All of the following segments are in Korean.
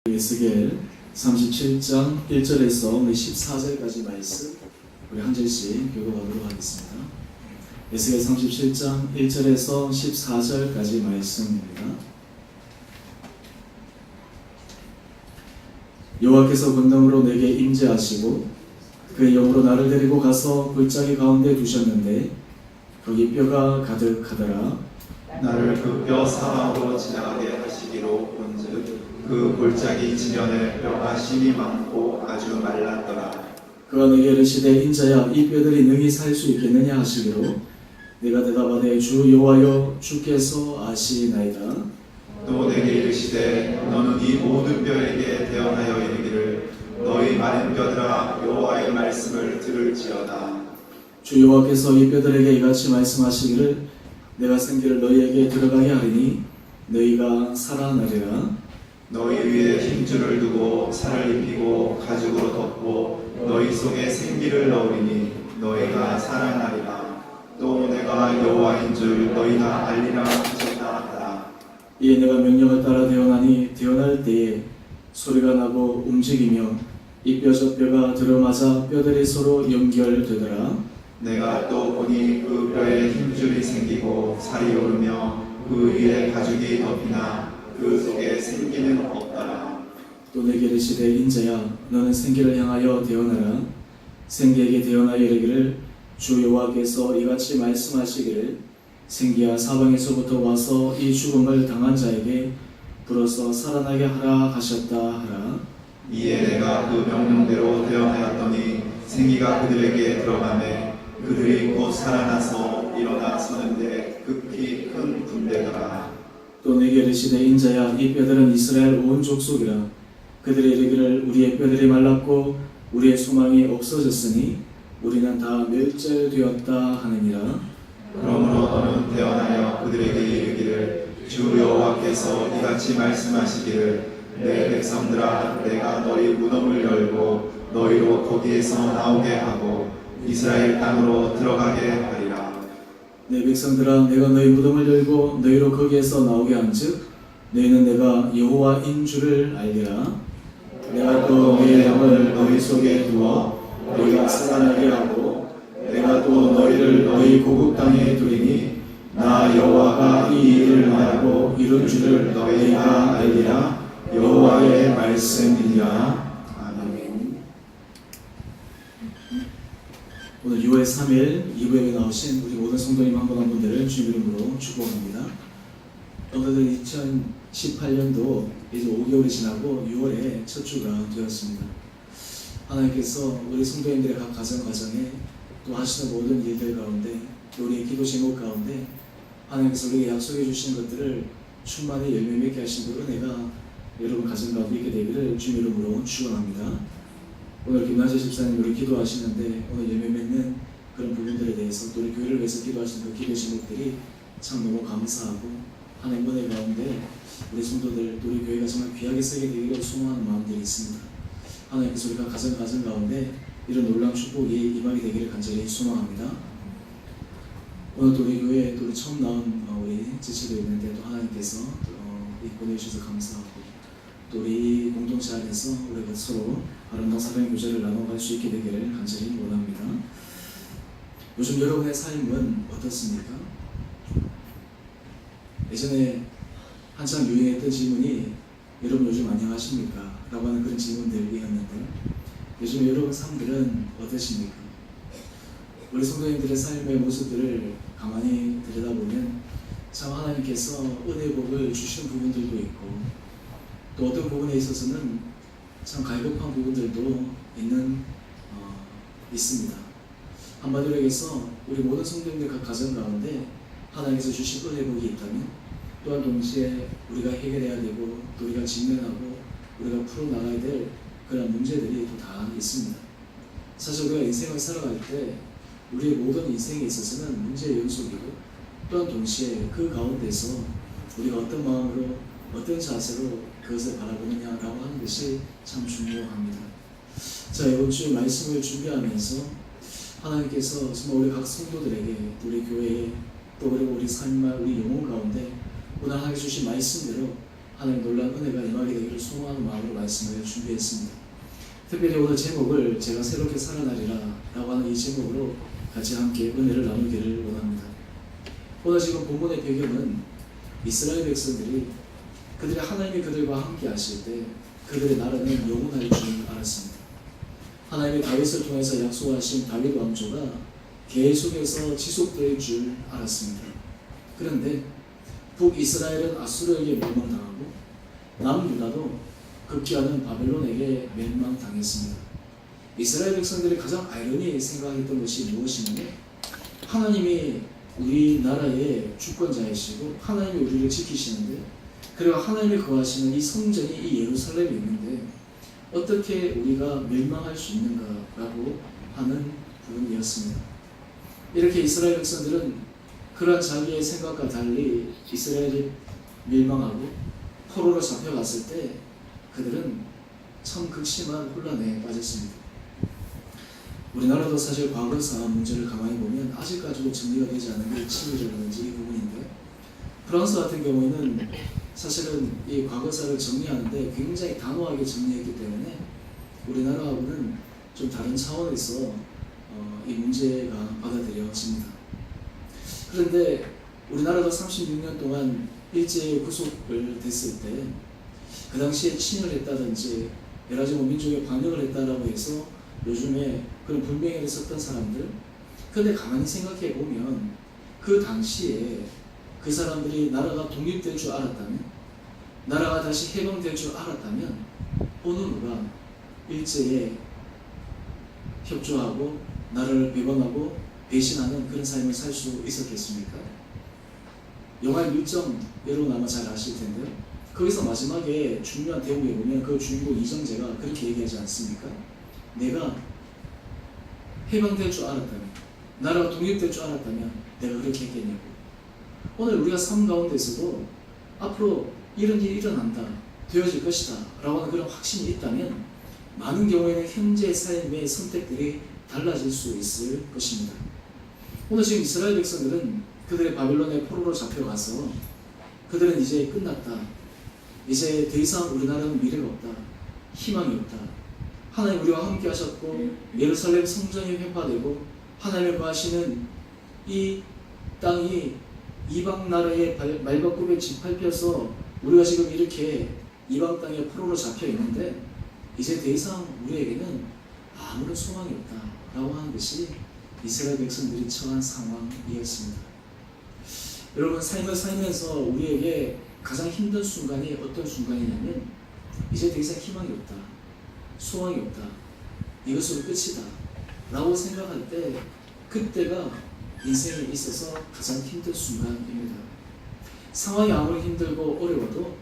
에스겔 37장 1절에서 14절까지 말씀 우리 한 절씩 교독하도록 하겠습니다. 에스겔 37장 1절에서 14절까지 말씀입니다. 여호와께서 권능으로 내게 임재하시고 그의 영으로 나를 데리고 가서 골짜기 가운데 두셨는데 거기 뼈가 가득하더라. 나를 그 뼈 사방으로 지나가게 하시기로 본즉 그 골짜기 지면에 뼈가 심이 많고 아주 말랐더라. 그가 내게 이르시되 인자야 이 뼈들이 능히 살 수 있겠느냐 하시기로 내가 대답하되 주 여호와여 주께서 아시나이다. 또 내게 이르시되 너는 이 모든 뼈에게 대언하여 이르기를 너희 마른 뼈들아 여호와의 말씀을 들을지어다. 주 여호와께서 이 뼈들에게 이같이 말씀하시기를 내가 생기를 너희에게 들어가게 하리니 너희가 살아나리라. 너희 위에 힘줄을 두고 살을 입히고 가죽으로 덮고 너희 속에 생기를 넣으리니 너희가 살아나리라. 또 내가 여호와인 줄 너희가 알리라 하셨다 하더라. 이에 내가 명령을 따라 대언하니 대언할 때에 소리가 나고 움직이며 이 뼈 저 뼈가 들어맞아 뼈들이 서로 연결되더라. 내가 또 보니 그 뼈에 힘줄이 생기고 살이 오르며 그 위에 가죽이 덮이나 그 속에 생기는 없더라. 또 내게 이르시되 인자야 너는 생기를 향하여 대언하라. 생기에게 대언하여 이르기를 주 여호와께서 이같이 말씀하시기를 생기야 사방에서부터 와서 이 죽음을 당한 자에게 불어서 살아나게 하라 하셨다 하라. 이에 내가 그 명령대로 대언하였더니 생기가 그들에게 들어가매 그들이 곧 살아나서 일어나 서는데 극히 큰 군대더라. 또 내게 이르시되 인자야 이 뼈들은 이스라엘 온 족속이라. 그들이 이르기를 우리의 뼈들이 말랐고 우리의 소망이 없어졌으니 우리는 다 멸절되었다 하느니라. 그러므로 너는 대언하여 그들에게 이르기를 주 여호와께서 이같이 말씀하시기를 내 백성들아 내가 너희 무덤을 열고 너희로 거기에서 나오게 하고 이스라엘 땅으로 들어가게 하리라. 내 백성들아 내가 너희 무덤을 열고 너희로 거기에서 나오게 한즉 너희는 내가 여호와인 줄을 알리라. 내가 또 내 영을 너희 속에 두어 너희가 살아나게 하고 내가 또 너희를 너희 고국 땅에 두리니 나 여호와가 이 일을 말하고 이룬 줄을 너희가 알리라. 여호와의 말씀이니라. 아멘. 오늘 6월 3일 2부에 나오신 우리 모든 성도님 한 분 한 분들을 주님 이름으로 축복합니다. 오늘은 2018년도 이제 5개월이 지나고 6월에 첫 주가 되었습니다. 하나님께서 우리 성도님들의 각 가정 가정에 또 하시는 모든 일들 가운데 또 우리의 기도 제목 가운데 하나님께서 우리에게 약속해 주신 것들을 충만히 열매 맺게 하신 그 은혜가 여러분 가정 가운데 있게 되기를 주님 이름으로 축원합니다. 오늘 김나재 집사님 우리 기도하시는데 오늘 열매 맺는 그런 부분들에 대해서 또 우리 교회를 위해서 기도하시는 그 기도 제목들이 참 너무 감사하고 하나님 은혜 가운데 우리 성도들 또 우리 교회가 정말 귀하게 쓰게 되기를 소망하는 마음들이 있습니다. 하나님께서 우리가 가정 가운데 이런 놀라운 축복이 임하게 되기를 간절히 소망합니다. 오늘 또 우리 교회에 또 우리 처음 나온 우리 지체도 있는데 또 하나님께서 보내주셔서 감사하고 또 우리 공동체 안에서 우리가 서로 아름다운 사랑의 교제를 나눠갈 수 있게 되기를 간절히 원합니다. 요즘 여러분의 삶은 어떻습니까? 예전에 한창 유행했던 질문이 여러분 요즘 안녕하십니까? 라고 하는 그런 질문들이었는데 요즘 여러분 삶들은 어떠십니까? 우리 성도님들의 삶의 모습들을 가만히 들여다보면 참 하나님께서 은혜의 복을 주시는 부분들도 있고 또 어떤 부분에 있어서는 참 갈급한 부분들도 있습니다. 한마디로 얘기해서 우리 모든 성도님들 각 가정 가운데 하나님께서 주신 은혜의 복이 있다면 또한 동시에 우리가 해결해야 되고 또 우리가 직면하고 우리가 풀어나가야 될 그런 문제들이 또 다 있습니다. 사실 우리가 인생을 살아갈 때 우리의 모든 인생에 있어서는 문제의 연속이고 또한 동시에 그 가운데서 우리가 어떤 마음으로 어떤 자세로 그것을 바라보느냐라고 하는 것이 참 중요합니다. 자, 이번 주 말씀을 준비하면서 하나님께서 정말 우리 각 성도들에게 우리 교회에 또 그리고 우리 삶과 우리 영혼 가운데 오늘 하나님께 주신 말씀대로 하나님 놀라운 은혜가 임하게 되기를 소망하는 마음으로 말씀을 준비했습니다. 특별히 오늘 제목을 제가 새롭게 살아나리라 라고 하는 이 제목으로 같이 함께 은혜를 나누기를 원합니다. 오늘 지금 본문의 배경은 이스라엘 백성들이 그들이 하나님이 그들과 함께 하실 때 그들의 나라는 영원할 줄 알았습니다. 하나님이 다윗을 통해서 약속하신 다윗 왕조가 계속해서 지속될 줄 알았습니다. 그런데 북이스라엘은 아수르에게 멸망당하고 남유다도 급기야는 바벨론에게 멸망당했습니다. 이스라엘 백성들이 가장 아이러니하게 생각했던 것이 무엇이냐면 하나님이 우리나라의 주권자이시고 하나님이 우리를 지키시는데 그리고 하나님이 거하시는 이 성전이 이 예루살렘에 있는데 어떻게 우리가 멸망할 수 있는가라고 하는 부분이었습니다. 이렇게 이스라엘 백성들은 그러한 자기의 생각과 달리 이스라엘이 멸망하고 포로로 잡혀갔을 때 그들은 참 극심한 혼란에 빠졌습니다. 우리나라도 사실 과거사 문제를 가만히 보면 아직까지도 정리가 되지 않은 게 친일이라든지 이 부분인데 프랑스 같은 경우에는 사실은 이 과거사를 정리하는데 굉장히 단호하게 정리했기 때문에 우리나라하고는 좀 다른 차원에서 이 문제가 받아들여집니다. 그런데 우리나라도 36년 동안 일제에 구속을 됐을 때 그 당시에 친일을 했다든지 여러 가지 민족에 반역을 했다라고 해서 요즘에 그런 불명예를 썼던 사람들, 그런데 가만히 생각해 보면 그 당시에 그 사람들이 나라가 독립될 줄 알았다면, 나라가 다시 해방될 줄 알았다면 어느 누가 일제에 협조하고 나라를 배반하고 배신하는 그런 삶을 살 수 있었겠습니까? 영화 율정여러분 아마 잘 아실 텐데요. 거기서 마지막에 중요한 대목에 보면 그 주인공 이정재가 그렇게 얘기하지 않습니까? 내가 해방될 줄 알았다면, 나라가 독립될 줄 알았다면 내가 그렇게 했겠냐고. 오늘 우리가 삶 가운데서도 앞으로 이런 일이 일어난다, 되어질 것이다 라고 하는 그런 확신이 있다면 많은 경우에는 현재 삶의 선택들이 달라질 수 있을 것입니다. 오늘 지금 이스라엘 백성들은 그들의 바벨론의 포로로 잡혀가서 그들은 이제 끝났다, 이제 더 이상 우리나라는 미래가 없다, 희망이 없다, 하나님 우리와 함께 하셨고 예루살렘 성전이 회파되고 하나님의 거하시는 이 땅이 이방 나라의 말바꿈에 짓밟혀서 우리가 지금 이렇게 이방 땅에 포로로 잡혀 있는데 이제 더 이상 우리에게는 아무런 소망이 없다라고 하는 것이 이스라엘 백성들이 처한 상황이었습니다. 여러분, 삶을 살면서 우리에게 가장 힘든 순간이 어떤 순간이냐면 이제 더 이상 희망이 없다, 소망이 없다, 이것으로 끝이다 라고 생각할 때 그때가 인생에 있어서 가장 힘든 순간입니다. 상황이 아무리 힘들고 어려워도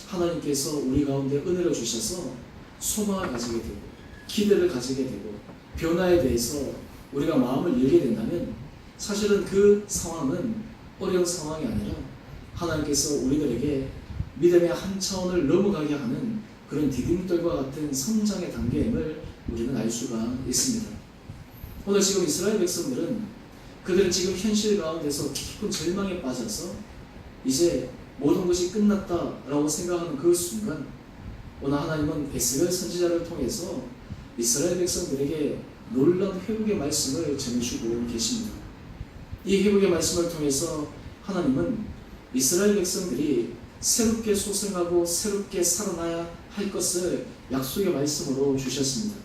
하나님께서 우리 가운데 은혜를 주셔서 소망을 가지게 되고 기대를 가지게 되고 변화에 대해서 우리가 마음을 열게 된다면 사실은 그 상황은 어려운 상황이 아니라 하나님께서 우리들에게 믿음의 한 차원을 넘어가게 하는 그런 디딤돌과 같은 성장의 단계임을 우리는 알 수가 있습니다. 오늘 지금 이스라엘 백성들은 그들은 지금 현실 가운데서 깊은 절망에 빠져서 이제 모든 것이 끝났다라고 생각하는 그 순간 오늘 하나님은 에스겔 선지자를 통해서 이스라엘 백성들에게 놀라운 회복의 말씀을 전해주고 계십니다. 이 회복의 말씀을 통해서 하나님은 이스라엘 백성들이 새롭게 소생하고 새롭게 살아나야 할 것을 약속의 말씀으로 주셨습니다.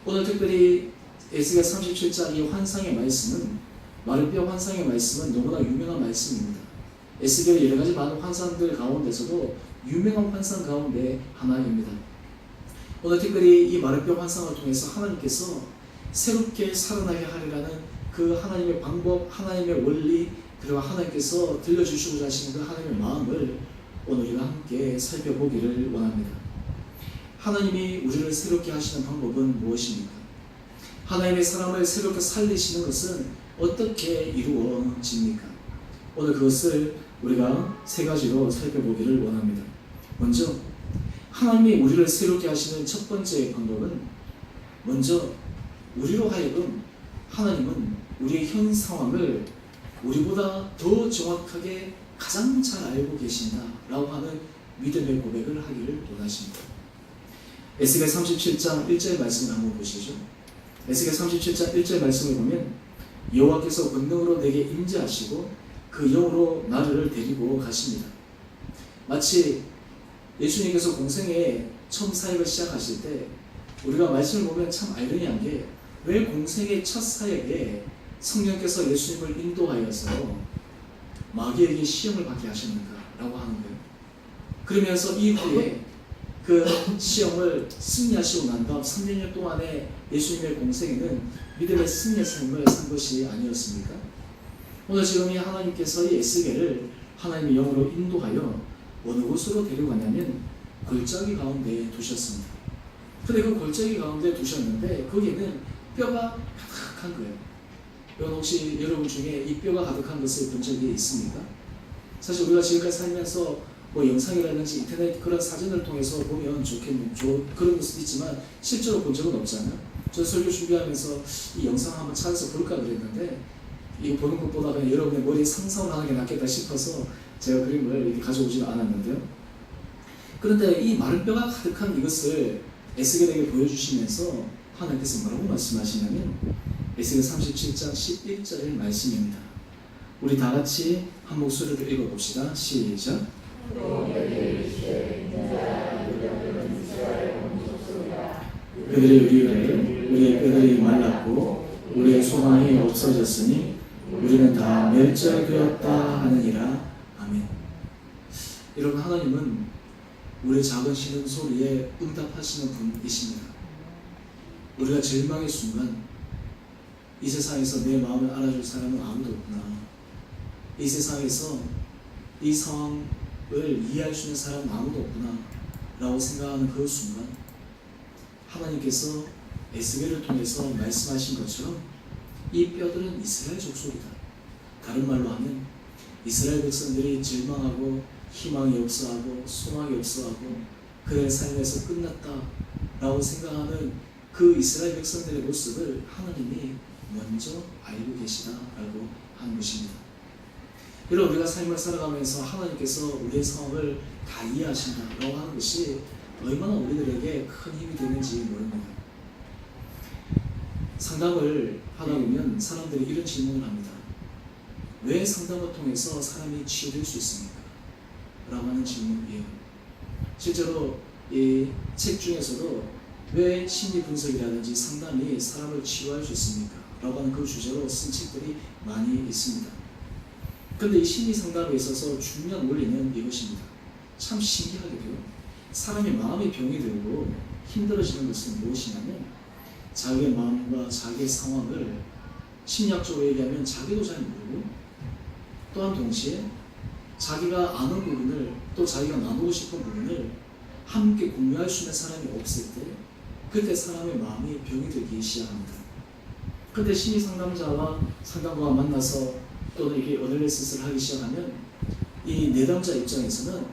오늘 특별히 에스겔 37장 이 환상의 말씀은 마르비아 환상의 말씀은 너무나 유명한 말씀입니다. 에스겔의 여러 가지 많은 환상들 가운데서도 유명한 환상 가운데 하나입니다. 오늘 특별히 이 마르비아 환상을 통해서 하나님께서 새롭게 살아나게 하리라는 그 하나님의 방법, 하나님의 원리, 그리고 하나님께서 들려주시고자 하시는 그 하나님의 마음을 오늘 우리가 함께 살펴보기를 원합니다. 하나님이 우리를 새롭게 하시는 방법은 무엇입니까? 하나님의 사람을 새롭게 살리시는 것은 어떻게 이루어집니까? 오늘 그것을 우리가 세 가지로 살펴보기를 원합니다. 먼저 하나님이 우리를 새롭게 하시는 첫 번째 방법은 먼저 우리로 하여금 하나님은 우리의 현 상황을 우리보다 더 정확하게 가장 잘 알고 계신다라고 하는 믿음의 고백을 하기를 원하십니다. 에스겔 37장 1절 말씀을 한번 보시죠. 에스겔 37장 1절 말씀을 보면 여호와께서 권능으로 내게 임재하시고 그 영으로 나를 데리고 가십니다. 마치 예수님께서 공생에 처음 사역을 시작하실 때 우리가 말씀을 보면 참 아이러니한 게 왜 공생의 첫 사역에 성령께서 예수님을 인도하여서 마귀에게 시험을 받게 하셨는가 라고 하는 거예요. 그러면서 이후에 그 시험을 승리하시고 난 다음 3년 동안의 예수님의 공생에는 믿음의 승리의 삶을 산 것이 아니었습니까? 오늘 지금 이 하나님께서 이 에스겔을 하나님의 영으로 인도하여 어느 곳으로 데려가냐면 골짜기 가운데 두셨습니다. 근데 그 골짜기 가운데 두셨는데 거기에는 뼈가 가득한 거예요. 여러분 혹시 여러분 중에 이 뼈가 가득한 것을 본 적이 있습니까? 사실 우리가 지금까지 살면서 뭐 영상이라든지 인터넷 그런 사진을 통해서 보면 그런 것도 있지만 실제로 본 적은 없잖아요. 저 설교 준비하면서 이 영상 한번 찾아서 볼까 그랬는데 이거 보는 것보다 그냥 여러분의 머리에 상상을 하는 게 낫겠다 싶어서 제가 그림을 이렇게 가져오지는 않았는데요. 그런데 이 마른 뼈가 가득한 이것을 에스겔에게 보여주시면서 하나님께서 뭐라고 말씀하시냐면 에스겔 37장 11절의 말씀입니다. 우리 다 같이 한 목소리로 읽어봅시다. 시작. 그들의 의를 우리의 뼈들이 말랐고 우리의 소망이 없어졌으니 우리는 다 멸절되었다 하느니라. 아멘. 여러분 하나님은 우리의 작은 신음소리에 응답하시는 분이십니다. 우리가 절망의 순간 이 세상에서 내 마음을 알아줄 사람은 아무도 없구나. 이 세상에서 이 상황을 이해할 수 있는 사람은 아무도 없구나 라고 생각하는 그 순간 하나님께서 에스겔을 통해서 말씀하신 것처럼 이 뼈들은 이스라엘 족속이다. 다른 말로 하면 이스라엘 백성들이 절망하고 희망이 없어하고 소망이 없어하고 그의 삶에서 끝났다 라고 생각하는 그 이스라엘 백성들의 모습을 하나님이 먼저 알고 계시다라고 하는 것입니다. 여러분 우리가 삶을 살아가면서 하나님께서 우리의 상황을 다 이해하신다라고 하는 것이 얼마나 우리들에게 큰 힘이 되는지 모릅니다. 상담을 하다 보면 사람들이 이런 질문을 합니다. 왜 상담을 통해서 사람이 치유될 수 있습니까? 라고 하는 질문이에요. 실제로 이 책 중에서도 왜 심리 분석이라든지 상담이 사람을 치유할 수 있습니까? 라고 하는 그 주제로 쓴 책들이 많이 있습니다. 그런데 이 심리 상담에 있어서 중요한 원리는 이것입니다. 참 신기하게도요. 사람의 마음이 병이 들고 힘들어지는 것은 무엇이냐면 자기의 마음과 자기의 상황을 심리학적으로 얘기하면 자기도 잘 모르고 또한 동시에 자기가 아는 부분을 또 자기가 나누고 싶은 부분을 함께 공유할 수 있는 사람이 없을 때 그때 사람의 마음이 병이 들기 시작합니다. 그런데 심리 상담자와 상담가가 만나서 또는 이게 어널리시스를 하기 시작하면 이 내담자 입장에서는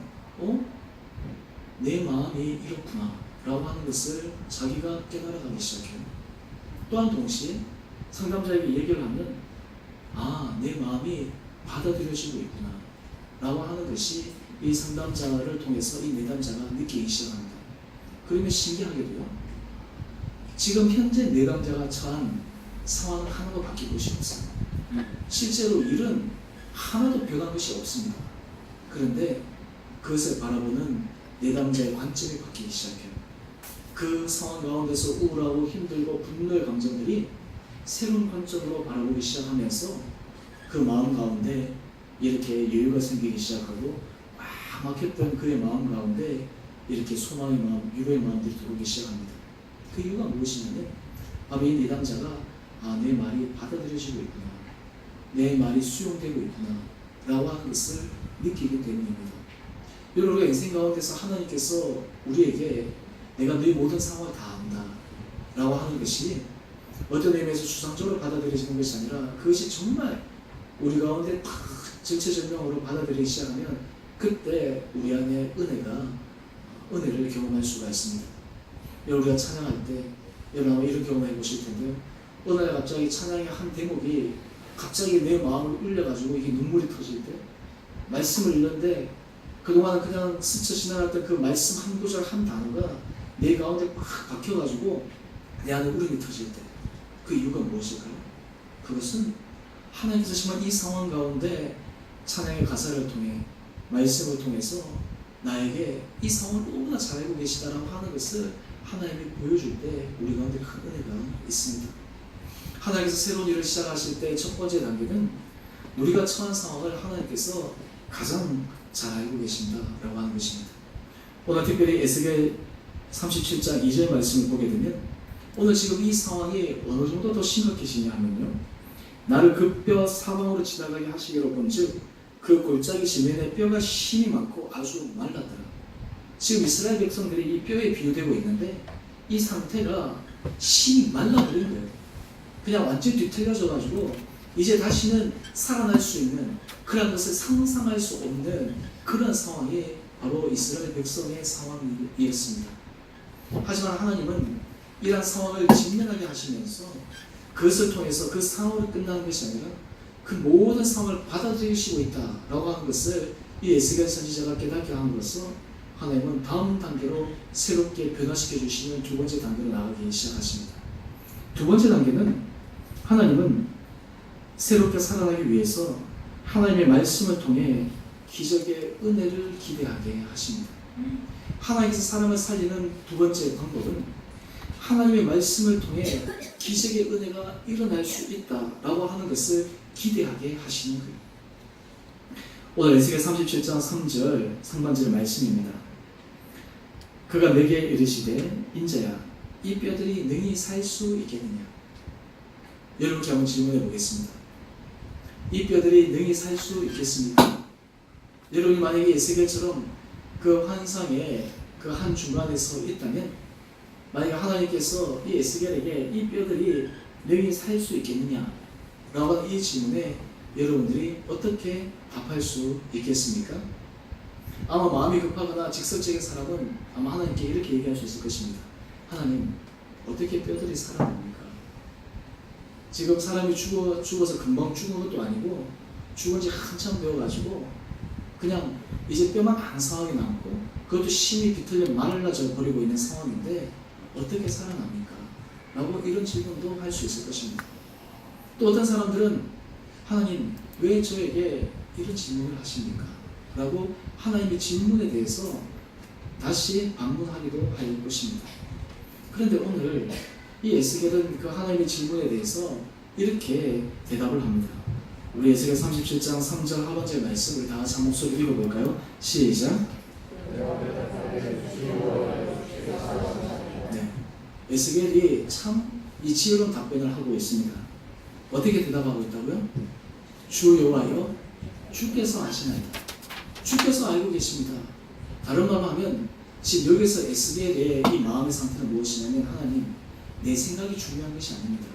내 마음이 이렇구나 라고 하는 것을 자기가 깨달아가기 시작해요. 또한 동시에 상담자에게 얘기를 하면 내 마음이 받아들여지고 있구나 라고 하는 것이 이 상담자를 통해서 이 내담자가 느끼기 시작합니다. 그러면 신기하게도요. 지금 현재 내담자가 처한 상황은 하나도 바뀐 것이 없어요. 실제로 일은 하나도 변한 것이 없습니다. 그런데 그것을 바라보는 내담자의 관점이 바뀌기 시작해요. 그 상황 가운데서 우울하고 힘들고 분노의 감정들이 새로운 관점으로 바라보기 시작하면서 그 마음 가운데 이렇게 여유가 생기기 시작하고 막혔던 그의 마음 가운데 이렇게 소망의 마음, 위로의 마음들이 들어오기 시작합니다. 그 이유가 무엇이냐면 바로 이 내담자가 내 말이 받아들여지고 있구나, 내 말이 수용되고 있구나 라고 하는 것을 느끼기 때문입니다. 여러분 우리가 인생 가운데서 하나님께서 우리에게 내가 너의 모든 상황을 다 안다 라고 하는 것이 어떤 의미에서 추상적으로 받아들여지는 것이 아니라 그것이 정말 우리 가운데 딱 전체전명으로 받아들이기 시작하면 그때 우리 안에 은혜를 경험할 수가 있습니다. 우리가 찬양할 때 여러분 아마 이런 경험을 해보실 텐데요. 어느 날 갑자기 찬양의 한 대목이 갑자기 내 마음을 울려가지고 이게 눈물이 터질 때 말씀을 읽는데 그동안 그냥 스쳐 지나갔던 그 말씀 한 구절 한 단어가 내 가운데 팍 박혀가지고 내 안에 울음이 터질 때 그 이유가 무엇일까요? 그것은 하나님께서 정말 이 상황 가운데 찬양의 가사를 통해 말씀을 통해서 나에게 이 상황을 너무나 잘 알고 계시다라고 하는 것을 하나님이 보여줄 때 우리 가운데 큰 은혜가 있습니다. 하나님께서 새로운 일을 시작하실 때 첫 번째 단계는 우리가 처한 상황을 하나님께서 가장 잘 알고 계신다라고 하는 것입니다. 오늘 특별히 에스겔 37장 2절 말씀을 보게 되면 오늘 지금 이 상황이 어느 정도 더 심각해지냐 하면요, 나를 그 뼈 사방으로 지나가게 하시기로 본즉 그 골짜기 지면에 뼈가 심이 많고 아주 말랐더라. 지금 이스라엘 백성들이 이 뼈에 비유되고 있는데 이 상태가 심이 말라버린 거예요. 그냥 완전히 뒤틀려져 가지고 이제 다시는 살아날 수 있는 그런 것을 상상할 수 없는 그런 상황이 바로 이스라엘 백성의 상황이었습니다. 하지만 하나님은 이러한 상황을 직면하게 하시면서 그것을 통해서 그 상황을 끝나는 것이 아니라 그 모든 상황을 받아들이시고 있다라고 하는 것을 이 에스겔 선지자가 깨닫게 함으로써 하나님은 다음 단계로 새롭게 변화시켜 주시는 두 번째 단계로 나가기 시작하십니다. 두 번째 단계는 하나님은 새롭게 살아나기 위해서 하나님의 말씀을 통해 기적의 은혜를 기대하게 하십니다. 하나님께서 사람을 살리는 두 번째 방법은 하나님의 말씀을 통해 기적의 은혜가 일어날 수 있다라고 하는 것을 기대하게 하시는 거예요. 오늘 에스겔 37장 3절 상반절 말씀입니다. 그가 내게 이르시되 인자야 이 뼈들이 능히 살 수 있겠느냐. 여러분께 한번 질문해 보겠습니다. 이 뼈들이 능히 살 수 있겠습니까? 여러분이 만약에 에스겔처럼 그 환상의 그 한 중간에 서 있다면, 만약에 하나님께서 이 에스겔에게 이 뼈들이 능히 살 수 있겠느냐 라고 하는 이 질문에 여러분들이 어떻게 답할 수 있겠습니까? 아마 마음이 급하거나 직설적인 사람은 아마 하나님께 이렇게 얘기할 수 있을 것입니다. 하나님, 어떻게 뼈들이 살아납니까? 지금 사람이 죽어서 금방 죽은 것도 아니고 죽은 지 한참 되어가지고 그냥 이제 뼈만 앙상하게 남고 그것도 심이 비틀려 말라져 버리고 있는 상황인데 어떻게 살아납니까? 라고 이런 질문도 할 수 있을 것입니다. 또 어떤 사람들은 하나님, 왜 저에게 이런 질문을 하십니까? 라고 하나님의 질문에 대해서 다시 반문하기도 할 것입니다. 그런데 오늘 이 에스겔은 그 하나님의 질문에 대해서 이렇게 대답을 합니다. 우리 에스겔 37장 3절 하반절 말씀 우리 다 같이 한 목소리 읽어볼까요? 시작. 네, 에스겔이 참 이 지혜로운 답변을 하고 있습니다. 어떻게 대답하고 있다고요? 주 여호와여, 주께서 아시나이다. 주께서 알고 계십니다. 다른 말로 하면 지금 여기서 에스겔의 이 마음의 상태는 무엇이냐면, 하나님, 내 생각이 중요한 것이 아닙니다.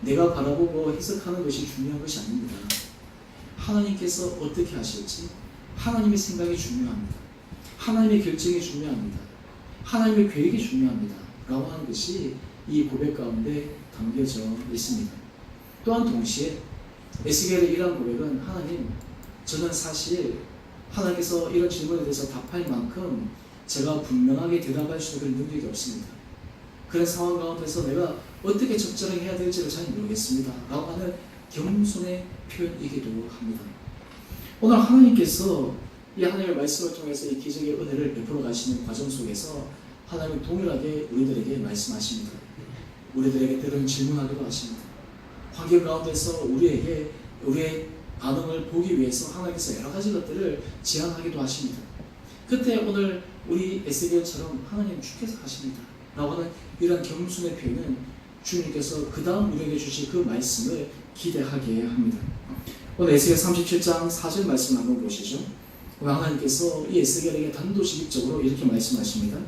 내가 바라보고 해석하는 것이 중요한 것이 아닙니다. 하나님께서 어떻게 하실지 하나님의 생각이 중요합니다. 하나님의 결정이 중요합니다. 하나님의 계획이 중요합니다. 라고 하는 것이 이 고백 가운데 담겨져 있습니다. 또한 동시에 에스겔의 이러한 고백은, 하나님, 저는 사실 하나님께서 이런 질문에 대해서 답할 만큼 제가 분명하게 대답할 수 있는 그런 능력이 없습니다. 그런 상황 가운데서 내가 어떻게 적절하게 해야 될지를 잘 모르겠습니다. 라고 하는 겸손의 표현이기도 합니다. 오늘 하나님께서 이 하나님의 말씀을 통해서 이 기적의 은혜를 베풀어 가시는 과정 속에서 하나님은 동일하게 우리들에게 말씀하십니다. 우리들에게 때로는 질문하기도 하십니다. 환경 가운데서 우리의 반응을 보기 위해서 하나님께서 여러 가지 것들을 제안하기도 하십니다. 그때 오늘 우리 에스겔처럼 하나님, 주께서 하십니다 라고 하는 이런 겸손의 표현은 주님께서 그 다음 우리에게 주실 그 말씀을 기대하게 합니다. 오늘 에스겔 37장 4절 말씀 한번 보시죠. 오늘 하나님께서 이 에스겔에게 단도직입적으로 이렇게 말씀하십니다.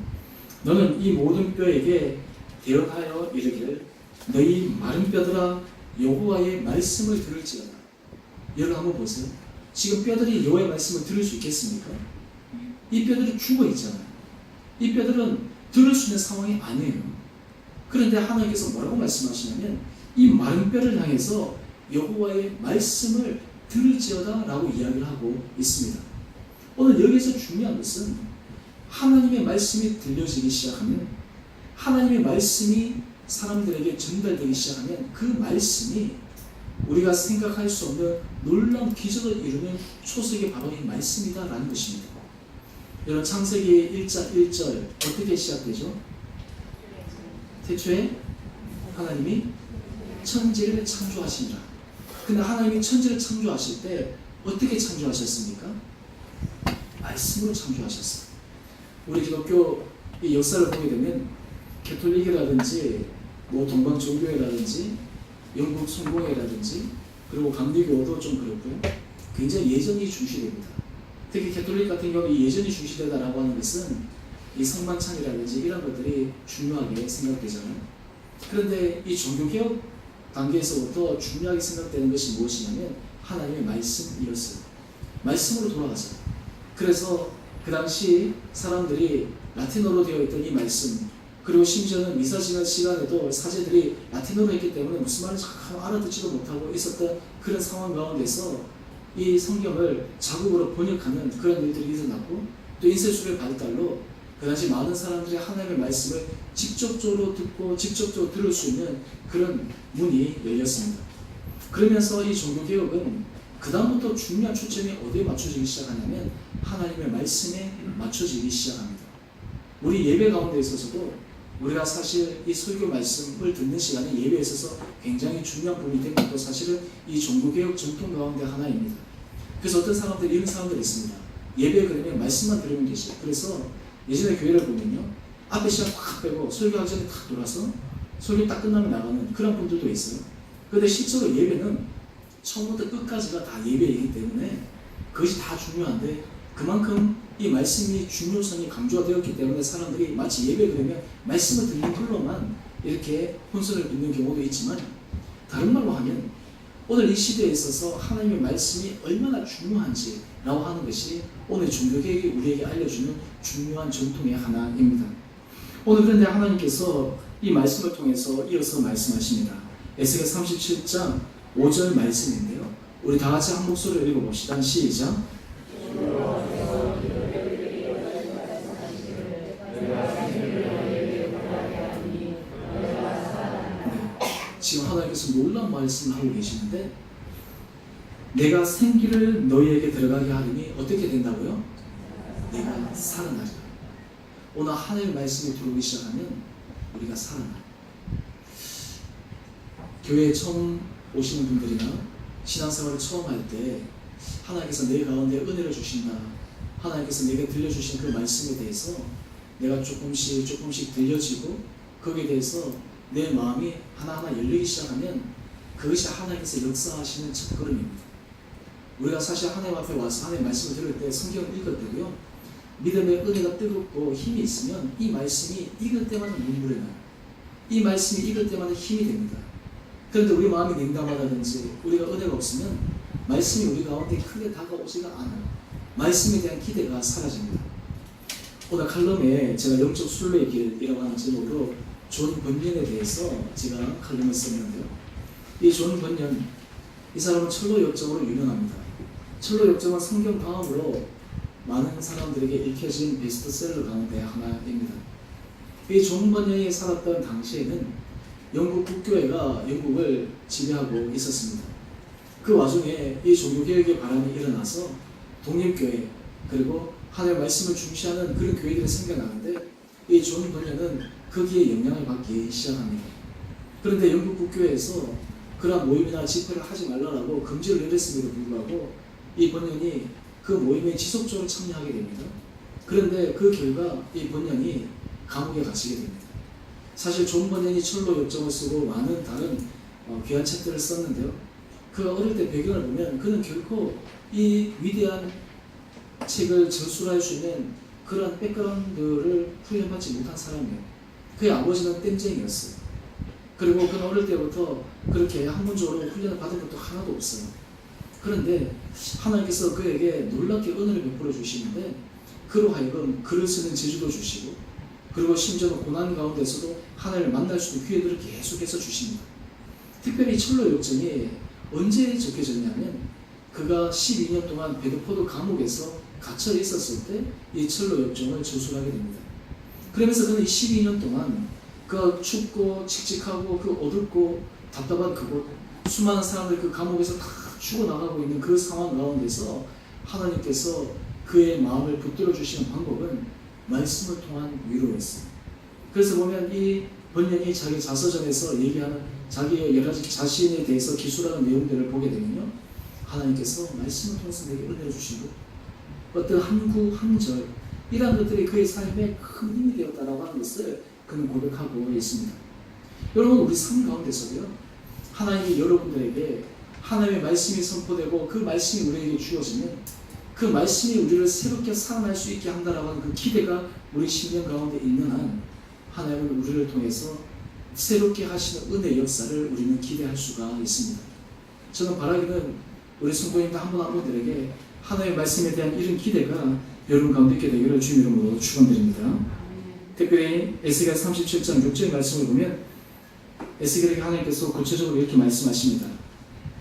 너는 이 모든 뼈에게 대언하여 이르기를, 너희 마른 뼈들아, 여호와의 말씀을 들을지어다. 여러분 한번 보세요. 지금 뼈들이 여호와의 말씀을 들을 수 있겠습니까? 이 뼈들이 죽어 있잖아요. 이 뼈들은 들을 수 있는 상황이 아니에요. 그런데 하나님께서 뭐라고 말씀하시냐면, 이 마른 뼈를 향해서 여호와의 말씀을 들을지어다 라고 이야기를 하고 있습니다. 오늘 여기서 중요한 것은 하나님의 말씀이 들려지기 시작하면, 하나님의 말씀이 사람들에게 전달되기 시작하면 그 말씀이 우리가 생각할 수 없는 놀라운 기적을 이루는 초석이 바로 이 말씀이다라는 것입니다. 여러분, 창세기 1장 1절 어떻게 시작되죠? 태초에 하나님이 천지를 창조하시니라. 근데 하나님이 천지를 창조하실 때 어떻게 창조하셨습니까? 말씀으로 창조하셨어요. 우리 기독교 이 역사를 보게 되면 가톨릭이라든지 동방 종교회라든지 영국 성공회라든지 그리고 감리교도 좀 그렇고요. 굉장히 예전이 중시됩니다. 특히 가톨릭 같은 경우 이 예전이 중시되다라고 하는 것은 이 성만찬이라든지 이런 것들이 중요하게 생각되잖아요. 그런데 이 종교개혁 단계에서부터 중요하게 생각되는 것이 무엇이냐면 하나님의 말씀이었어요. 말씀으로 돌아가서. 그래서 그 당시 사람들이 라틴어로 되어 있던 이 말씀, 그리고 심지어는 미사 시간에도 사제들이 라틴어로 했기 때문에 무슨 말인지 알아듣지도 못하고 있었던 그런 상황 가운데서 이 성경을 자국으로 번역하는 그런 일들이 일어났고, 또 인쇄술의 발달로 그 당시 많은 사람들이 하나님의 말씀을 직접적으로 듣고 직접적으로 들을 수 있는 그런 문이 열렸습니다. 그러면서 이 종교개혁은 그 다음부터 중요한 초점이 어디에 맞춰지기 시작하냐면 하나님의 말씀에 맞춰지기 시작합니다. 우리 예배 가운데 있어서도 우리가 사실 이 설교 말씀을 듣는 시간이 예배에 있어서 굉장히 중요한 부분이 된 것도 사실은 이 종교개혁 전통 가운데 하나입니다. 그래서 어떤 사람들이 이런 사람들이 있습니다. 예배에 그러면 말씀만 들으면 되죠. 그래서 예전에 교회를 보면요, 앞에 시간 팍 빼고 설교하기 전에 탁 돌아서 설교 딱 끝나면 나가는 그런 분들도 있어요. 그런데 실제로 예배는 처음부터 끝까지가 다 예배이기 때문에 그것이 다 중요한데, 그만큼 이 말씀이 중요성이 강조가 되었기 때문에 사람들이 마치 예배 그러면 말씀을 듣는 걸로만 이렇게 혼선을 빚는 경우도 있지만, 다른 말로 하면 오늘 이 시대에 있어서 하나님의 말씀이 얼마나 중요한지라고 하는 것이 오늘 종교개혁이 우리에게 알려주는 중요한 전통의 하나입니다. 오늘 그런데 하나님께서 이 말씀을 통해서 이어서 말씀하십니다. 에스겔 37장 5절 말씀인데요, 우리 다 같이 한 목소리로 읽어봅시다. 시작. 지금 하나님께서 놀라운 말씀을 하고 계시는데, 내가 생기를 너희에게 들어가게 하리니 어떻게 된다고요? 내가 살아나리라. 오늘 하나님의 말씀이 들어오기 시작하면 우리가 살아나요. 교회에 처음 오시는 분들이나 신앙생활을 처음 할 때 하나님께서 내 가운데 은혜를 주신다, 하나님께서 내게 들려주신 그 말씀에 대해서 내가 조금씩 들려지고 거기에 대해서 내 마음이 하나하나 열리기 시작하면 그것이 하나님께서 역사하시는 첫걸음입니다. 우리가 사실 하나님 앞에 와서 하나님의 말씀을 들을 때 성경을 읽을 때도요, 믿음의 은혜가 뜨겁고 힘이 있으면 이 말씀이 읽을 때마다 눈물이 나요. 이 말씀이 읽을 때마다 힘이 됩니다. 그런데 우리 마음이 냉담하다든지 우리가 은혜가 없으면 말씀이 우리 가운데 크게 다가오지가 않아요. 말씀에 대한 기대가 사라집니다. 오늘 칼럼에 제가 영적 순례의 길이라고 하는 제목으로 존 번연에 대해서 제가 칼럼을 썼는데요, 이 존 번연, 이 사람은 철로 역정으로 유명합니다. 철로 역정은 성경 다음으로 많은 사람들에게 읽혀진 베스트셀러 가운데 하나입니다. 이 존 번연이 살았던 당시에는 영국 국교회가 영국을 지배하고 있었습니다. 그 와중에 이 종교개혁의 바람이 일어나서 독립교회, 그리고 하나님의 말씀을 중시하는 그런 교회들이 생겨나는데, 이 존 번연은 거기에 영향을 받기 시작합니다. 그런데 영국 국교회에서 그러한 모임이나 집회를 하지 말라고 금지를 내렸음에도 불구하고 이 번연이 그 모임에 지속적으로 참여하게 됩니다. 그런데 그 결과 이 번연이 감옥에 갇히게 됩니다. 사실 존 번연이 철로 역정을 쓰고 많은 다른 귀한 책들을 썼는데요, 그 어릴 때 배경을 보면 그는 결코 이 위대한 책을 전술할 수 있는 그런 백그라운드를 훈련받지 못한 사람이에요. 그의 아버지는 댐쟁이였어요. 그리고 그는 어릴 때부터 그렇게 학문적으로 훈련을 받은 것도 하나도 없어요. 그런데 하나님께서 그에게 놀랍게 은혜를 베풀어 주시는데, 그로 하여금 글을 쓰는 재주도 주시고, 그리고 심지어는 고난 가운데서도 하나님을 만날 수 있는 기회들을 계속해서 주십니다. 특별히 철로 역정이 언제 적혀졌냐면 그가 12년 동안 베드포드 감옥에서 갇혀 있었을 때 이 철로 역정을 저술하게 됩니다. 그러면서 그는 12년 동안 그 춥고 칙칙하고 그 어둡고 답답한 그곳, 수많은 사람들 그 감옥에서 다 죽어나가고 있는 그 상황 가운데서 하나님께서 그의 마음을 붙들어 주시는 방법은 말씀을 통한 위로였어요. 그래서 보면 이 번연이 자기 자서전에서 얘기하는 자기의 여러 가지 자신에 대해서 기술하는 내용들을 보게 되면요, 하나님께서 말씀을 통해서 내게 은혜를 주시고 어떤 한 구 한 절 이러한 것들이 그의 삶에 큰 힘이 되었다라고 하는 것을 그는 고백하고 있습니다. 여러분, 우리 삶 가운데서요, 하나님이 여러분들에게 하나님의 말씀이 선포되고 그 말씀이 우리에게 주어지면 그 말씀이 우리를 새롭게 살아날 수 있게 한다라고 하는 그 기대가 우리 심령 가운데 있는 한 하나님은 우리를 통해서 새롭게 하시는 은혜의 역사를 우리는 기대할 수가 있습니다. 저는 바라기는 우리 성도님들 한 분 한 분들에게 하나님의 말씀에 대한 이런 기대가 여러분 가운데 있게 되기를 주님 이름으로 축원드립니다. 특별히 에스겔 37장 6절 말씀을 보면 에스겔에게 하나님께서 구체적으로 이렇게 말씀하십니다.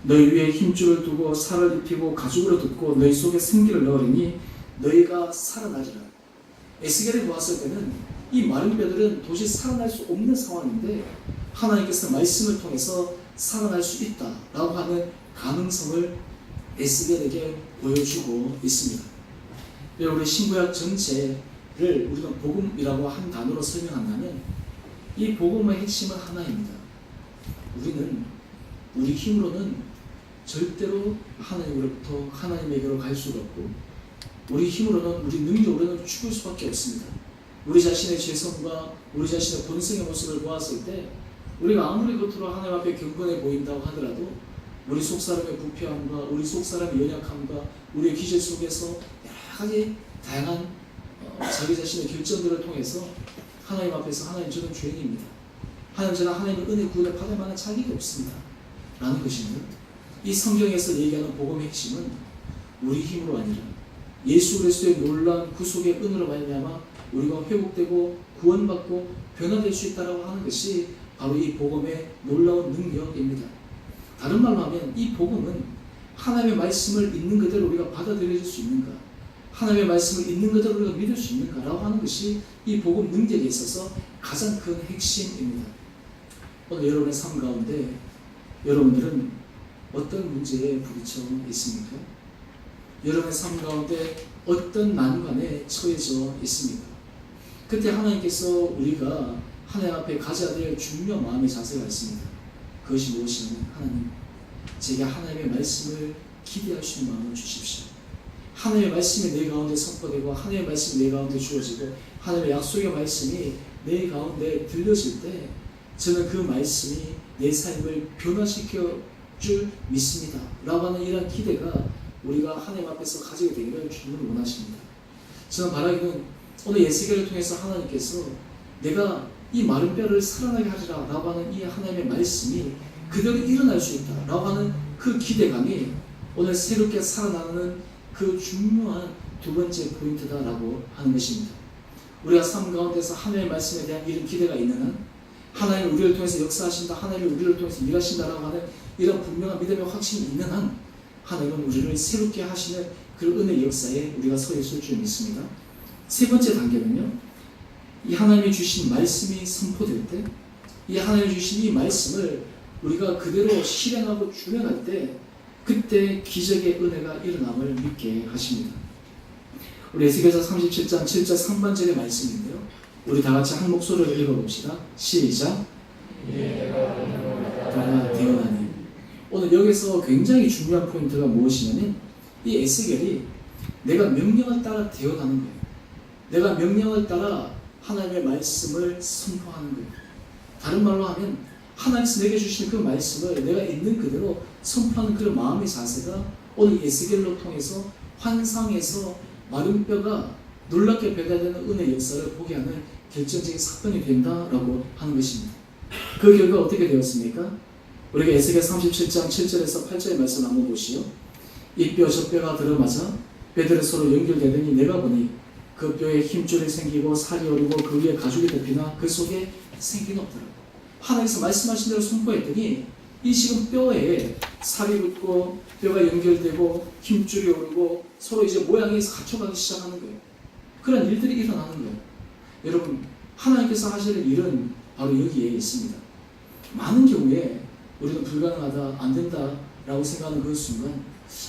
너희 위에 힘줄을 두고 살을 입히고 가죽으로 덮고 너희 속에 생기를 넣으리니 너희가 살아나리라. 에스겔이 보았을 때는 이 마른 뼈들은 도저히 살아날 수 없는 상황인데 하나님께서 말씀을 통해서 살아날 수 있다라고 하는 가능성을 에스겔에게 보여주고 있습니다. 우리 신구약 전체를 우리가 복음이라고 한 단어로 설명한다면 이 복음의 핵심은 하나입니다. 우리는 우리 힘으로는 절대로 하나님으로부터 하나님에게로 갈 수가 없고 우리 힘으로는 우리 능력으로는 죽을 수밖에 없습니다. 우리 자신의 죄성과 우리 자신의 본성의 모습을 보았을 때 우리가 아무리 겉으로 하나님 앞에 경건해 보인다고 하더라도 우리 속사람의 부패함과 우리 속사람의 연약함과 우리의 기질 속에서 여러 가지 다양한 자기 자신의 결정들을 통해서 하나님 앞에서 하나님 저는 죄인입니다. 하나님 저는 하나님의 은혜 구원을 받을 만한 자격이 없습니다. 라는 것입니다. 이 성경에서 얘기하는 복음의 핵심은 우리 힘으로 아니라 예수 그리스도의 놀라운 구속의 은혜로 말미암아 우리가 회복되고 구원받고 변화될 수 있다고 하는 것이 바로 이 복음의 놀라운 능력입니다. 다른 말로 하면 이 복음은 하나님의 말씀을 있는 그대로 우리가 받아들여질 수 있는가, 하나님의 말씀을 있는 그대로 우리가 믿을 수 있는가라고 하는 것이 이 복음 능력에 있어서 가장 큰 핵심입니다. 오늘 여러분의 삶 가운데 여러분들은 어떤 문제에 부딪혀 있습니까? 여러분의 삶 가운데 어떤 난관에 처해져 있습니까? 그때 하나님께서 우리가 하나님 앞에 가져야 될 중요한 마음의 자세가 있습니다. 그것이 무엇이냐면 하나님, 제게 하나님의 말씀을 기대할 수 있는 마음을 주십시오. 하나님의 말씀이 내 가운데 선포되고 하나님의 말씀이 내 가운데 주어지고 하나님의 약속의 말씀이 내 가운데 들려질 때 저는 그 말씀이 내 삶을 변화시켜 줄 믿습니다 라고 하는 이런 기대가 우리가 하나님 앞에서 가지게 되기를 주님은 원하십니다. 저는 바라기는 오늘 에스겔을 통해서 하나님께서 내가 이 마른 뼈를 살아나게 하리라 라고 하는 이 하나님의 말씀이 그대로 일어날 수 있다 라고 하는 그 기대감이 오늘 새롭게 살아나는 그 중요한 두 번째 포인트다 라고 하는 것입니다. 우리가 삶 가운데서 하나님의 말씀에 대한 이런 기대가 있는 한 하나님 우리를 통해서 역사하신다, 하나님이 우리를 통해서 일하신다라고 하는 이런 분명한 믿음의 확신이 있는 한 하나님은 우리를 새롭게 하시는 그 은혜의 역사에 우리가 서 있을 줄 믿습니다. 세 번째 단계는요, 이 하나님이 주신 말씀이 선포될 때, 이 하나님이 주신 이 말씀을 우리가 그대로 실행하고 준행할 때 그때 기적의 은혜가 일어남을 믿게 하십니다. 우리 에스겔서 37장 7절 상반절의 말씀인데요, 우리 다 같이 한 목소리로 읽어봅시다. 시작. 내가 되어나니. 오늘 여기서 굉장히 중요한 포인트가 무엇이냐면 이 에스겔이 내가 명령을 따라 되어나는 거예요. 내가 명령을 따라 하나님의 말씀을 선포하는 거예요. 다른 말로 하면 하나님께서 내게 주신 그 말씀을 내가 있는 그대로 선포하는 그런 마음의 자세가 오늘 에스겔로 통해서 환상에서 마른 뼈가 놀랍게 배달되는 은혜의 역사를 보게 하는 결정적인 사건이 된다라고 하는 것입니다. 그 결과 어떻게 되었습니까? 우리가 에스겔 37장 7절에서 8절의 말씀을 한번 보시오. 이 뼈 저 뼈가 들어맞아 뼈들이 서로 연결되더니 내가 보니 그 뼈에 힘줄이 생기고 살이 오르고 그 위에 가죽이 덮이나 그 속에 생기는 없더라고. 하나님께서 말씀하신 대로 선포했더니 이 지금 뼈에 살이 붙고 뼈가 연결되고 힘줄이 오르고 서로 이제 모양이 갖춰가기 시작하는 거예요. 그런 일들이 일어나는 거예요. 여러분, 하나님께서 하시는 일은 바로 여기에 있습니다. 많은 경우에 우리는 불가능하다, 안 된다 라고 생각하는 그 순간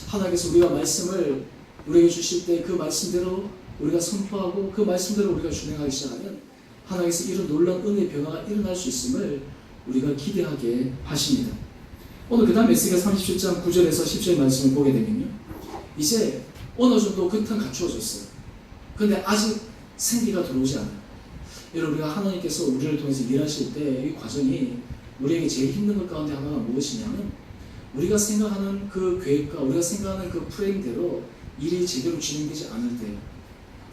하나님께서 우리가 말씀을 우리에게 주실 때 그 말씀대로 우리가 선포하고 그 말씀대로 우리가 준행하기 시작하면 하나님께서 이런 놀라운 은혜의 변화가 일어날 수 있음을 우리가 기대하게 하십니다. 오늘 그 다음 에스겔 37장 9절에서 10절 말씀을 보게 되면요, 이제 어느 정도 그 틈 갖추어졌어요. 그런데 아직 생기가 들어오지 않아요. 여러분, 우리가 하나님께서 우리를 통해서 일하실 때 이 과정이 우리에게 제일 힘든 것 가운데 하나가 무엇이냐면, 우리가 생각하는 그 계획과 우리가 생각하는 그 프레임대로 일이 제대로 진행되지 않을 때예요.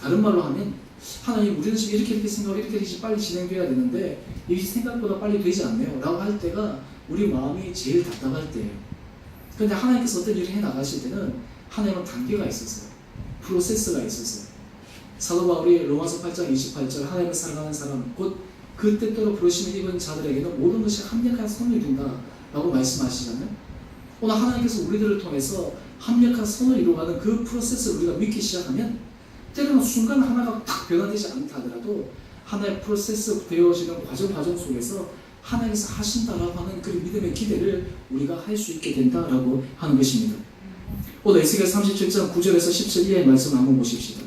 다른 말로 하면, 하나님, 우리는 지금 이렇게 생각하고 이렇게 빨리 진행돼야 되는데 이게 생각보다 빨리 되지 않네요 라고 할 때가 우리 마음이 제일 답답할 때예요. 그런데 하나님께서 어떤 일을 해나가실 때는 하나님은 단계가 있었어요. 프로세스가 있었어요. 사도 바울이 로마서 8장 28절 하나님을 사랑하는 사람 곧 그 때때로 부르심을 입은 자들에게는 모든 것이 합력한 선을 이룬다 라고 말씀하시잖아요. 오늘 하나님께서 우리들을 통해서 합력한 선을 이루어가는 그 프로세스를 우리가 믿기 시작하면 때로는 순간 하나가 딱 변화되지 않다 하더라도 하나의 프로세스 되어지는 과정 속에서 하나님께서 하신다라고 하는 그 믿음의 기대를 우리가 할 수 있게 된다라고 하는 것입니다. 오늘 에스겔 37장 9절에서 10절 이하의 말씀을 한번 보십시다.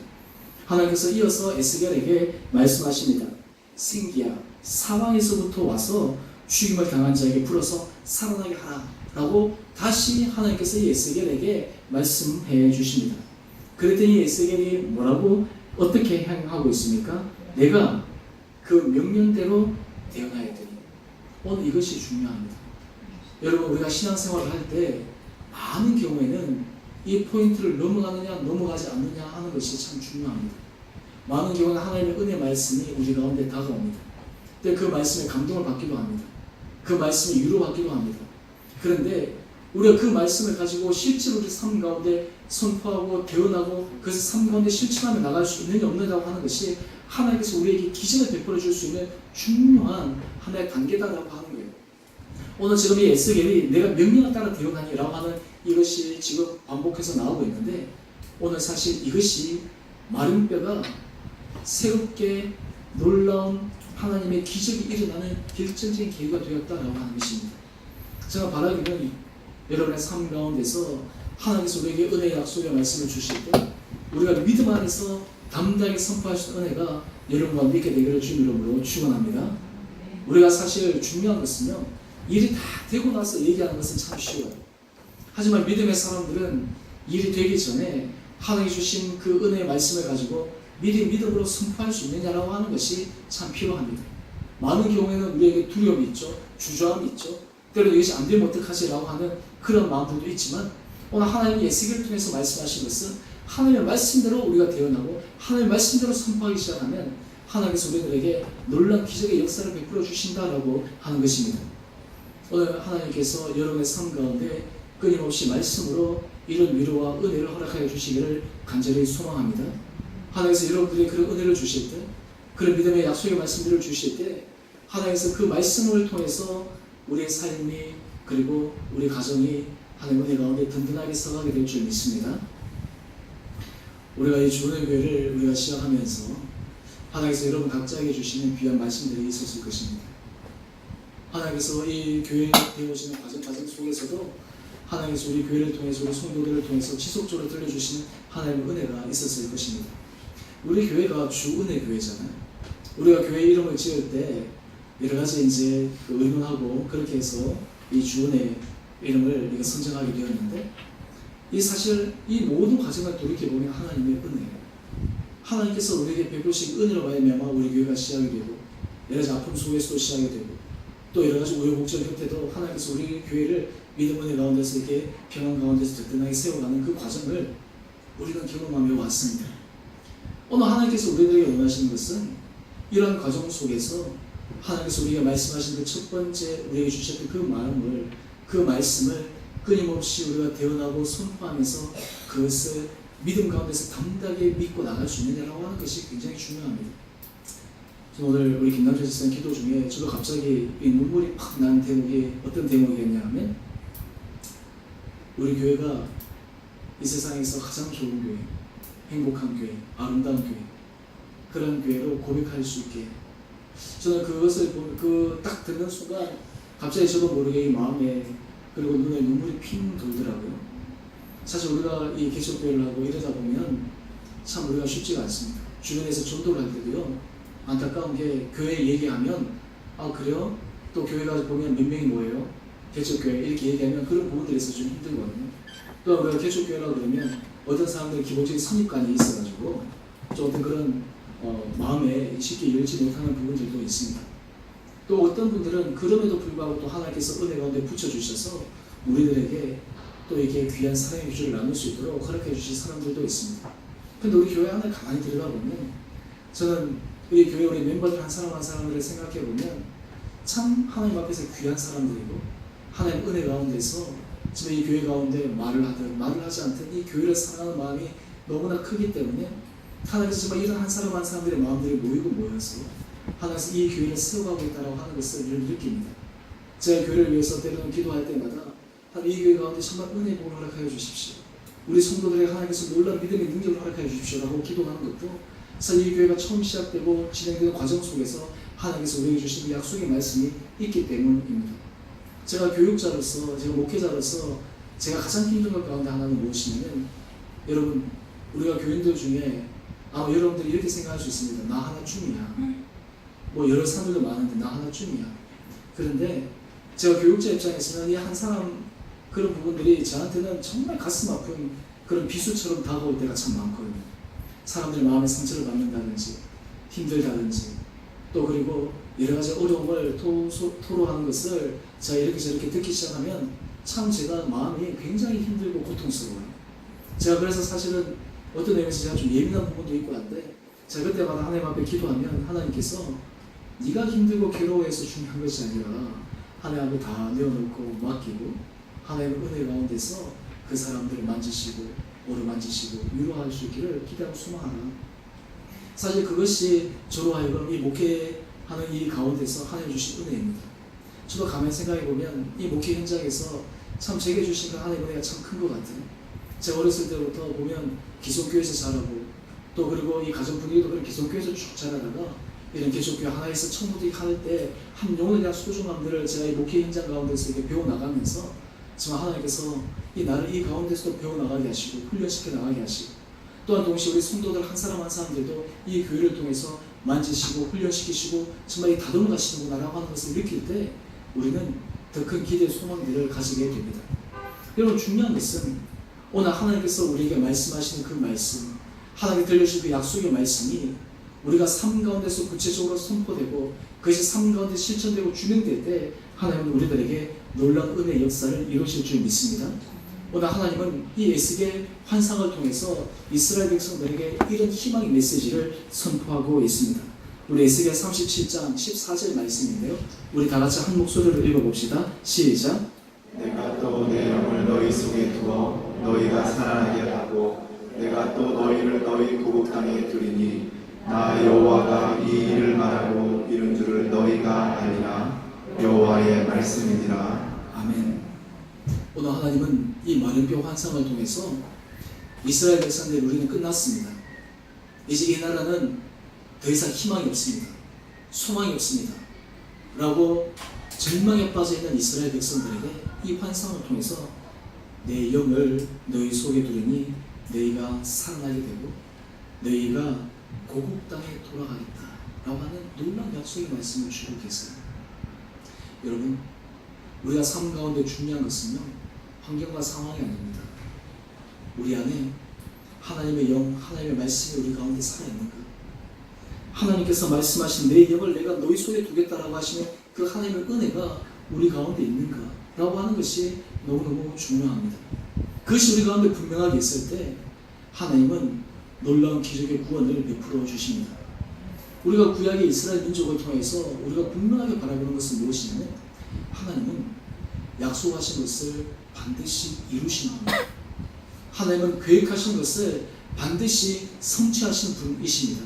하나님께서 이어서 에스겔에게 말씀하십니다. 생기야, 사방에서부터 와서 죽임을 당한 자에게 불어서 살아나게 하라 라고 다시 하나님께서 이 에스겔에게 말씀해 주십니다. 그랬더니 에스겔이 뭐라고 어떻게 행하고 있습니까? 내가 그 명령대로 대응하야 되니. 오늘 이것이 중요합니다. 여러분, 우리가 신앙생활을 할 때 많은 경우에는 이 포인트를 넘어가느냐 넘어가지 않느냐 하는 것이 참 중요합니다. 많은 경우는 하나님의 은혜 말씀이 우리 가운데 다가옵니다. 근데 그 말씀에 감동을 받기도 합니다. 그 말씀에 위로받기도 합니다. 그런데 우리가 그 말씀을 가지고 실제로 우리 삶 가운데 선포하고 대언하고 그래서 삶 가운데 실천하며 나갈 수 있느냐 없느냐고 하는 것이 하나님께서 우리에게 기적을 베풀어 줄 수 있는 중요한 하나의 단계다라고 하는 거예요. 오늘 지금 이 에스겔이 내가 명령에 따라 대언하니라고 하는 이것이 지금 반복해서 나오고 있는데, 오늘 사실 이것이 마른 뼈가 새롭게 놀라운 하나님의 기적이 일어나는 결정적인 계기가 되었다라고 하는 것입니다. 제가 바라기는 여러분의 삶 가운데서 하나님께서 우리에게 은혜의 약속의 말씀을 주실 때 우리가 믿음 안에서 담대하게 선포할 수 있는 은혜가 여러분과 믿게 되기를 주님 이름으로 축원합니다. 우리가 사실 중요한 것은요, 일이 다 되고 나서 얘기하는 것은 참 쉬워요. 하지만 믿음의 사람들은 일이 되기 전에 하나님이 주신 그 은혜의 말씀을 가지고 미리 믿음으로 선포할 수 있느냐라고 하는 것이 참 필요합니다. 많은 경우에는 우리에게 두려움이 있죠. 주저함이 있죠. 때로 이것이 안 되면 어떡하지라고 하는 그런 마음들도 있지만, 오늘 하나님이 에스겔을 통해서 말씀하신 것은 하나님의 말씀대로 우리가 대언하고 하나님의 말씀대로 선포하기 시작하면 하나님께서 우리들에게 놀라운 기적의 역사를 베풀어 주신다라고 하는 것입니다. 오늘 하나님께서 여러분의 삶 가운데 끊임없이 말씀으로 이런 위로와 은혜를 허락하여 주시기를 간절히 소망합니다. 하나님께서 여러분들이 그런 은혜를 주실 때, 그런 믿음의 약속의 말씀들을 주실 때 하나님께서 그 말씀을 통해서 우리의 삶이 그리고 우리 가정이 하나님의 은혜 가운데 든든하게 서가게 될 줄 믿습니다. 우리가 이 주은혜 교회를 우리가 시작하면서 하나님께서 여러분 각자에게 주시는 귀한 말씀들이 있었을 것입니다. 하나님께서 이 교회에 되어지는 과정 속에서도 하나님께서 우리 교회를 통해서 우리 성도들을 통해서 지속적으로 들려주시는 하나님의 은혜가 있었을 것입니다. 우리 교회가 주은혜 교회잖아요. 우리가 교회 이름을 지을 때 여러 가지 이제 의논하고 그렇게 해서 이 주은혜 이름을 우리가 선정하게 되었는데, 이 사실 이 모든 과정을 돌이켜보면 하나님의 은혜예요. 하나님께서 우리에게 베푸신 은혜로 말미암아 우리 교회가 시작이 되고, 여러 가지 아픔 속에서도 시작이 되고, 또 여러 가지 우여곡절 곁에도 하나님께서 우리 교회를 믿음 은혜 가운데서 이렇게 평안 가운데서 든든하게 세워가는 그 과정을 우리는 경험하며 왔습니다. 오늘 하나님께서 우리들에게 원하시는 것은 이러한 과정 속에서 하나님께서 우리가 말씀하신 그 첫 번째 우리에게 주셨던 그 마음을, 그 말씀을 끊임없이 우리가 대언하고 선포하면서 그것을 믿음 가운데서 담대하게 믿고 나갈 수 있느냐라고 하는 것이 굉장히 중요합니다. 오늘 우리 김남철 지사님 기도 중에 저도 갑자기 이 눈물이 팍 난 대목이 어떤 대목이었냐 하면 우리 교회가 이 세상에서 가장 좋은 교회, 행복한 교회, 아름다운 교회, 그런 교회로 고백할 수 있게 저는 그것을 딱 듣는 순간 갑자기 저도 모르게 이 마음에 그리고 눈에 눈물이 핑 돌더라고요. 사실 우리가 이 개척교회를 하고 이러다 보면 참 우리가 쉽지가 않습니다. 주변에서 전도를 할 때도요, 안타까운 게 교회 얘기하면 아 그래요? 또 교회 가서 보면 몇 명이 모여요? 개척교회 이렇게 얘기하면 그런 부분들이 있어서 좀 힘들거든요. 또 우리가 개척교회라고 그러면 어떤 사람들은 기본적인 선입관이 있어가지고 좀 어떤 그런 마음에 쉽게 열지 못하는 부분들도 있습니다. 또 어떤 분들은 그럼에도 불구하고 또 하나님께서 은혜 가운데 붙여주셔서 우리들에게 또 이렇게 귀한 사랑의 규주를 나눌 수 있도록 허락해 주신 사람들도 있습니다. 근데 우리 교회 안에 가만히 들어가 보면 저는 우리 교회 우리 멤버들 한 사람 한 사람들을 생각해 보면 참 하나님 앞에서 귀한 사람들이고 하나님 은혜 가운데서 지금 이 교회 가운데 말을 하든 말을 하지 않든 이 교회를 사랑하는 마음이 너무나 크기 때문에 하나님께서 정말 이런 한 사람 한 사람들의 마음들이 모여서 하나님께서 이 교회를 세워가고 있다고 하는 것을 늘 느낍니다. 제가 교회를 위해서 때로는 기도할 때마다 하나님 이 교회 가운데 정말 은혜 복을 허락하여 주십시오. 우리 성도들에게 하나님께서 놀라운 믿음의 능력을 허락하여 주십시오 라고 기도하는 것도 사실 이 교회가 처음 시작되고 진행되는 과정 속에서 하나님께서 우리에게 주신 약속의 말씀이 있기 때문입니다. 제가 교육자로서, 제가 목회자로서 제가 가장 힘든 것 가운데 하나는 무엇이냐면 여러분, 우리가 교인들 중에 아마 여러분들이 이렇게 생각할 수 있습니다. 나 하나쯤이야. 뭐 여러 사람들도 많은데 나 하나쯤이야. 그런데 제가 교육자 입장에서는 이 한 사람 그런 부분들이 저한테는 정말 가슴 아픈 그런 비수처럼 다가올 때가 참 많거든요. 사람들의 마음에 상처를 받는다든지 힘들다든지 또 그리고 여러 가지 어려움을 토로하는 것을 제가 이렇게 저렇게 듣기 시작하면 참 제가 마음이 굉장히 힘들고 고통스러워요. 제가 그래서 사실은 어떤 의미에서 제가 좀 예민한 부분도 있고 한데 제가 그때마다 하나님 앞에 기도하면 하나님께서 네가 힘들고 괴로워해서 중요한 것이 아니라 하나님 앞에 다 내어놓고 맡기고 하나님의 은혜 가운데서 그 사람들을 만지시고 어루만지시고 위로할 수 있기를 기대하고 소망하라. 사실 그것이 저로 하여금 이 목회하는 이 가운데서 하나님 주신 은혜입니다. 저도 가만히 생각해보면 이 목회 현장에서 참 제게 주신 그 하나님의 은혜가 참 큰 것 같아요. 제가 어렸을 때부터 보면 기성교회에서 자라고 또 그리고 이 가정 분위기도 그런 기성교회에서 쭉 자라다가 이런 개척교회 하나에서 청부들이 할 때 한 영혼에 대한 소중함들을 제가 이 목회 현장 가운데서 이렇게 배워나가면서 정말 하나님께서 이 나를 이 가운데서도 배워나가게 하시고 훈련시켜 나가게 하시고 또한 동시에 우리 성도들 한 사람 한 사람들도 이 교회를 통해서 만지시고 훈련시키시고 정말 이 다듬어 가시는구나라고 하는 것을 느낄 때 우리는 더 큰 기대 소망들을 가지게 됩니다. 여러분 중요한 것은 오늘 하나님께서 우리에게 말씀하시는 그 말씀 하나님께 들려주신 그 약속의 말씀이 우리가 삶 가운데서 구체적으로 선포되고 그것이 삶 가운데 실천되고 준행될 때 하나님은 우리들에게 놀라운 은혜의 역사를 이루실 줄 믿습니다. 오늘 하나님은 이 에스겔 환상을 통해서 이스라엘 백성들에게 이런 희망의 메시지를 선포하고 있습니다. 우리 에스겔 37장 14절 말씀인데요. 우리 다 같이 한 목소리로 읽어봅시다. 시작. 내가 또 내 영을 너희 속에 두어 너희가 살아나게 하고 내가 또 너희를 너희 고국 땅에 두리니 나 여호와가 이 일을 말하고 이룬 줄을 너희가 알리라. 여호와의 말씀이니라. 아멘. 오늘 하나님은 이 마른뼈 환상을 통해서 이스라엘 백성들의 우리는 끝났습니다. 이제 이 나라는 더 이상 희망이 없습니다. 소망이 없습니다. 라고 절망에 빠져있는 이스라엘 백성들에게 이 환상을 통해서 내 영을 너희 속에 두르니 너희가 살아나게 되고 너희가 고국 땅에 돌아가겠다 라고 하는 놀라운 약속의 말씀을 주고 계세요. 여러분, 우리가 삶 가운데 중요한 것은요, 환경과 상황이 아닙니다. 우리 안에 하나님의 영, 하나님의 말씀이 우리 가운데 살아있는가? 하나님께서 말씀하신 내 영을 내가 너희 속에 두겠다라고 하시는 그 하나님의 은혜가 우리 가운데 있는가? 라고 하는 것이 너무너무 중요합니다. 그것이 우리 가운데 분명하게 있을 때 하나님은 놀라운 기적의 구원을 베풀어 주십니다. 우리가 구약의 이스라엘 민족을 통해서 우리가 분명하게 바라보는 것은 무엇이냐면 하나님은 약속하신 것을 반드시 이루시는 분입니다. 하나님은 계획하신 것을 반드시 성취하신 분이십니다.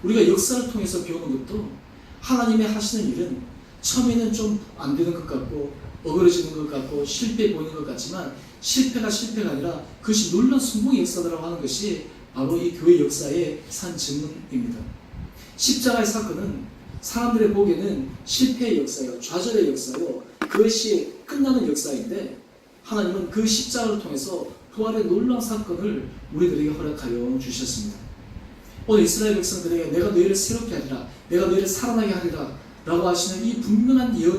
우리가 역사를 통해서 배우는 것도 하나님의 하시는 일은 처음에는 좀 안 되는 것 같고 어그러지는 것 같고 실패해 보이는 것 같지만 실패가 아니라 그것이 놀라운 성공의 역사라고 하는 것이 바로 이 교회 역사의 산 증언입니다. 십자가의 사건은 사람들의 보기에는 실패의 역사요, 좌절의 역사요, 그것이 끝나는 역사인데 하나님은 그 십자가를 통해서 부활의 놀라운 사건을 우리들에게 허락하여 주셨습니다. 오늘 이스라엘 백성들에게 내가 너희를 새롭게 하리라, 내가 너희를 살아나게 하리라 라고 하시는 이 분명한 예언